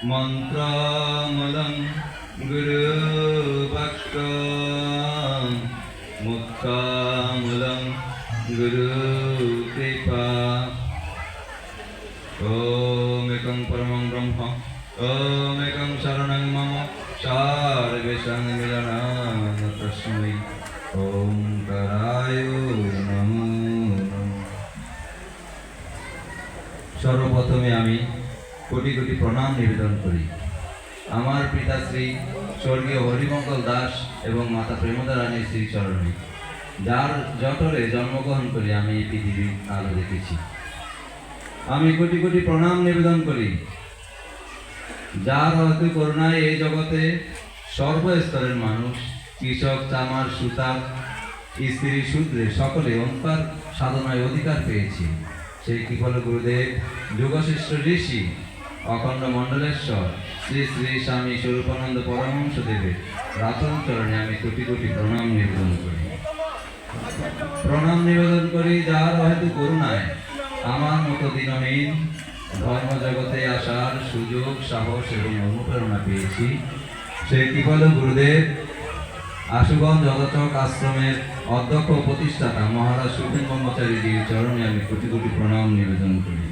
মন্ত্রমূলং গুরুভক্ত মুক্তামূলং গুরুকৃপা। ওম একং পরমং ব্রহ্ম ওম একং শরণং মম সর্বেষাং মিলনায় তস্मै ওঙ্কারায় নমো নমঃ। সর্বপ্রথমে আমি কোটি কোটি প্রণাম নিবেদন করি আমার পিতাশ্রী স্বর্গীয় হরিমঙ্গল দাস এবং মাতা প্রেমদা রানীর শ্রী চরণে, যার জঠরে জন্মগ্রহণ করে আমি এই পৃথিবীর আলো দেখেছি। আমি কোটি কোটি প্রণাম নিবেদন করি যার হয়তো করুণায় এই জগতে সর্বস্তরের মানুষ, কৃষক, চামার, সুতার, স্ত্রী, শূদ্রে সকলে ওঙ্কার সাধনায় অধিকার পেয়েছি। সেই কৃপল গুরুদেব যুগশ্রেষ্ঠ ঋষি অখণ্ড মণ্ডলেশ্বর শ্রী শ্রী স্বামী স্বরূপানন্দ পরমহংস দেবের রাতন চরণে আমি কোটি কোটি প্রণাম নিবেদন করি। প্রণাম নিবেদন করি যার হয়তো করুণায় আমার মতো দিনহীন ধর্মজগতে আসার সুযোগ, সাহস এবং অনুপ্রেরণা পেয়েছি। সেই কৃপল গুরুদেব আশুগঞ্জ যদচক আশ্রমের অধ্যক্ষ প্রতিষ্ঠাতা মহারাজ সুখেন ব্রহ্মচারীজির চরণে আমি কোটি কোটি প্রণাম নিবেদন করি।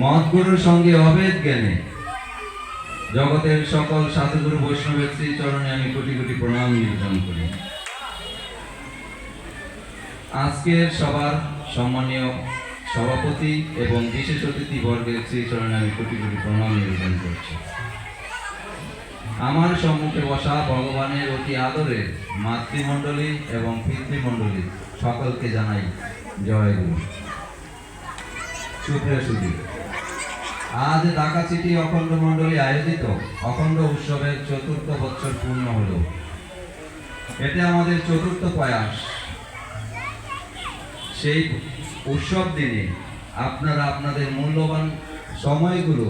মৎগুরুর সঙ্গে অভেদ জ্ঞানে জগতের সকল সাধুগুরু বৈষ্ণবের শ্রী চরণে আমি কোটি কোটি প্রণাম নিবেদন করি। আজকের সবার সম্মানীয় সভাপতি এবং বিশেষ অতিথি বর্গের শ্রী চরণে আমি কোটি কোটি প্রণাম নিবেদন করছি। আমার সম্মুখে বসা ভগবানের অতি আদরের মাতৃমণ্ডলী এবং পিতৃমণ্ডলী সকলকে জানাই জয় গুরু। সুপ্রিয় সুধী, আজ ঢাকা সিটি অখণ্ড মণ্ডলী আয়োজিত অখণ্ড উৎসবের ৪র্থ বৎসর পূর্ণ হল। এতে আমাদের ৪র্থ প্রয়াস। সেই উৎসব দিনে আপনারা আপনাদের মূল্যবান সময়গুলো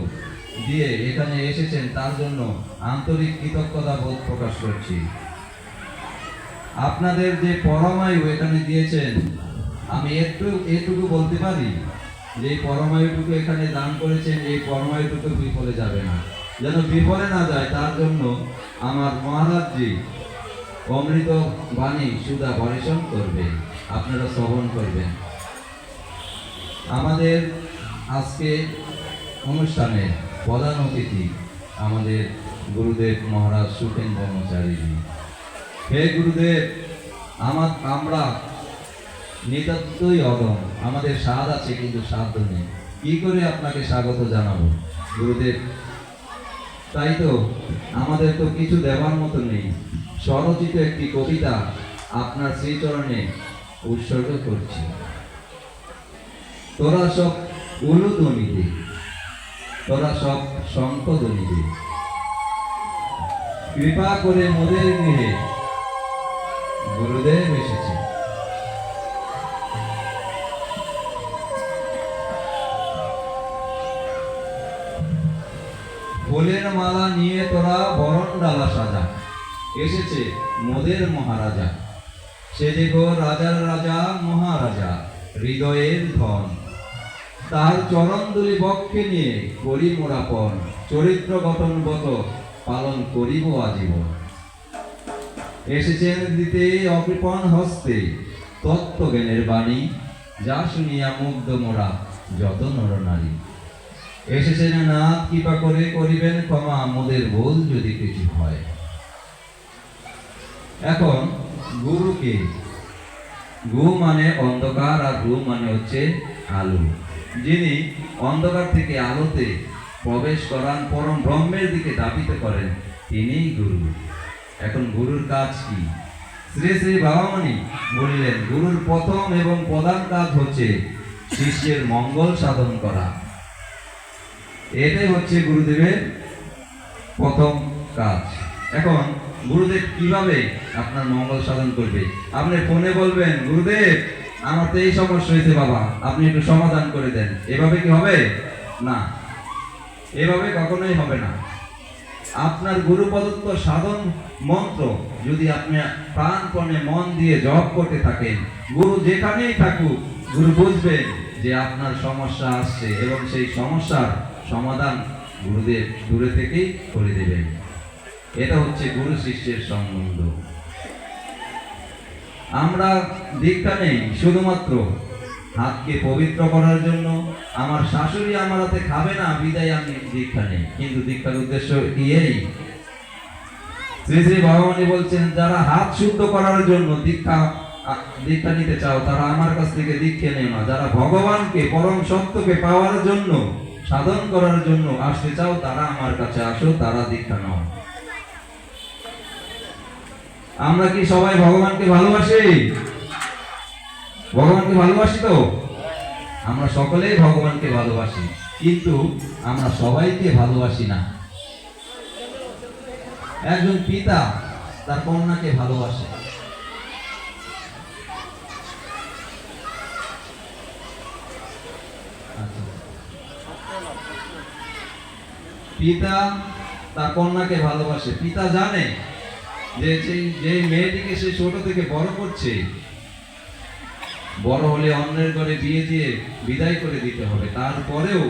দিয়ে এখানে এসেছেন, তার জন্য আন্তরিক কৃতজ্ঞতা বোধ প্রকাশ করছি। আপনাদের যে পরমায়ু এখানে দিয়েছেন, আমি এটুকু বলতে পারি যে এই পরমায়ুটুকু এখানে দান করেছেন, এই পরমায়ুটুকু বিফলে যাবে না। যেন বিফলে না যায় তার জন্য আমার মহারাজজি অমৃত বাণী সুধা পরিবেশন করবে, আপনারা শ্রবণ করবেন। আমাদের আজকে অনুষ্ঠানে প্রধান অতিথি আমাদের গুরুদেব মহারাজ সুখেন ব্রহ্মচারীজি। হে গুরুদেব, আমরা নিতান্তই অদম, আমাদের স্বাদ আছে কিন্তু সাধ্য নেই, কি করে আপনাকে স্বাগত জানাবো গুরুদেব? তাই তো আমাদের তো কিছু দেওয়ার মতো নেই। স্বরচিত একটি কবিতা আপনার শ্রীচরণে উৎসর্গ করছি। তোরা সব উলুধ্বনিতে, তোরা সব শঙ্খধ্বনিতে, কৃপা করে মোদের গৃহে গুরুদেব এসেছে। ফুলের মালা নিয়ে তোরা বরণ ডালা সাজা, এসেছে মোদের মহারাজা। সে দেখো রাজার রাজা মহারাজা, হৃদয়ের ধন, তার চরণদুলি বক্ষে নিয়ে করি মোরাপন, চরিত্র গঠনবত পালন করিব আজীবন। এসেছেন দিতে অকৃপণ হস্তে তত্ত্বজ্ঞানের বাণী, যা শুনিয়া মুগ্ধ মোরা যত নর নারী। এসেছেন নাথ কৃপা করে করিবেন ক্ষমা, মোদের ভুল যদি কিছু হয়। এখন গুরুকে, গু মানে অন্ধকার আর রু মানে হচ্ছে আলো। যিনি অন্ধকার থেকে আলোতে প্রবেশ করান, পরম ব্রহ্মের দিকে ধাবিত করেন, তিনিই গুরু। এখন গুরুর কাজ কি? শ্রী শ্রী বাবামণি বলিলেন, গুরুর প্রথম এবং প্রধান কাজ হচ্ছে শিষ্যের মঙ্গল সাধন করা। এটাই হচ্ছে গুরুদেবের প্রথম কাজ। এখন গুরুদেব কিভাবে আপনার মঙ্গল সাধন করবে? আপনি ফোনে বলবেন, গুরুদেব আমার তো এই সমস্যা হয়েছে বাবা, আপনি একটু সমাধান করে দেন। এভাবে কি হবে? না, এভাবে কখনোই হবে না। আপনার গুরু প্রদত্ত সাধন মন্ত্র যদি আপনি প্রাণপণে মন দিয়ে জপ করতে থাকেন, গুরু যেখানেই থাকুক গুরু বুঝবেন যে আপনার সমস্যা আসছে এবং সেই সমস্যার সমাধান গুরুদেব দূরে থেকেই করে দেবেন। এটা হচ্ছে গুরু শিষ্যের সম্বন্ধ। আমরা দীক্ষা নেই শুধুমাত্র হাতকে পবিত্র করার জন্য। আমার শাশুড়ি আমার হাতে খাবে না বিদায় আমি দীক্ষা নেই, কিন্তু দীক্ষার উদ্দেশ্য কি এই? শ্রী শ্রী ভগবানই বলছেন, যারা হাত শুদ্ধ করার জন্য দীক্ষা নিতে চাও তারা আমার কাছ থেকে দীক্ষা নেও না। যারা ভগবানকে পরম সত্যকে পাওয়ার জন্য সাধন করার জন্য আসতে চাও তারা আমার কাছে আসো, তারা দীক্ষা নাও। আমরা কি সবাই ভগবানকে ভালোবাসি? ভগবানকে ভালোবাসি তো? আমরা সকলেই ভগবানকে ভালোবাসি, কিন্তু আমরা সবাইকে ভালোবাসি না। একজন পিতা তার কন্যাকে ভালোবাসে, পিতা তার কন্যাকে ভালোবাসে। পিতা জানে যে যে মেয়েটিকে সে ছোট থেকে বড় করছে, বড় হলে অন্যের ঘরে বিয়ে দিয়ে বিদায় করে দিতে হবে, তারপরেও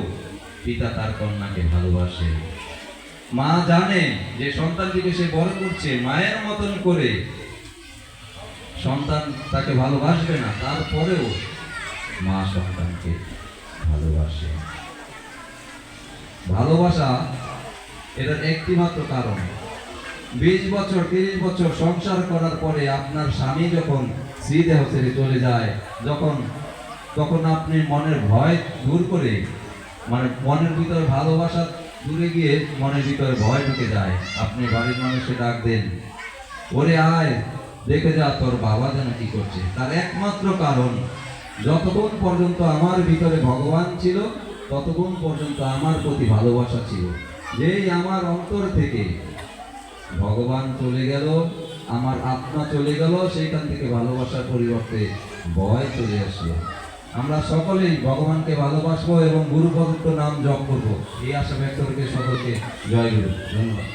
পিতা তার কন্যাকে ভালোবাসে। মা জানে যে সন্তানটিকে সে বড় করছে মায়ের মতন করে, সন্তান তাকে ভালোবাসবে না, তারপরেও মা সন্তানকে ভালোবাসে। ভালোবাসা এটার একটি মাত্র কারণ, 20 বছর 30 বছর সংসার করার পরে আপনার স্বামী যখন শ্রীদেহ ছেড়ে চলে যায়, তখন আপনি মনের ভয় দূর করে, মানে মনের ভিতরে ভালোবাসা দূরে গিয়ে মনের ভিতরে ভয় ঢুকে যায়। আপনি বাড়ির মানুষকে ডাক দেন, ওরে আয় দেখে যা তোর বাবা যেন কি করছে। তার একমাত্র কারণ, যতক্ষণ পর্যন্ত আমার ভিতরে ভগবান ছিল ততক্ষণ পর্যন্ত আমার প্রতি ভালোবাসা ছিল। যেই আমার অন্তর থেকে ভগবান চলে গেল, আমার আত্মা চলে গেল, সেইখান থেকে ভালোবাসার পরিবর্তে ভয় চলে আসলো। আমরা সকলেই ভগবানকে ভালোবাসবো এবং গুরু পবিত্র নাম জপ করবো, এই আশা ব্যক্ত করে সকলকে জয় গুরু। ধন্যবাদ।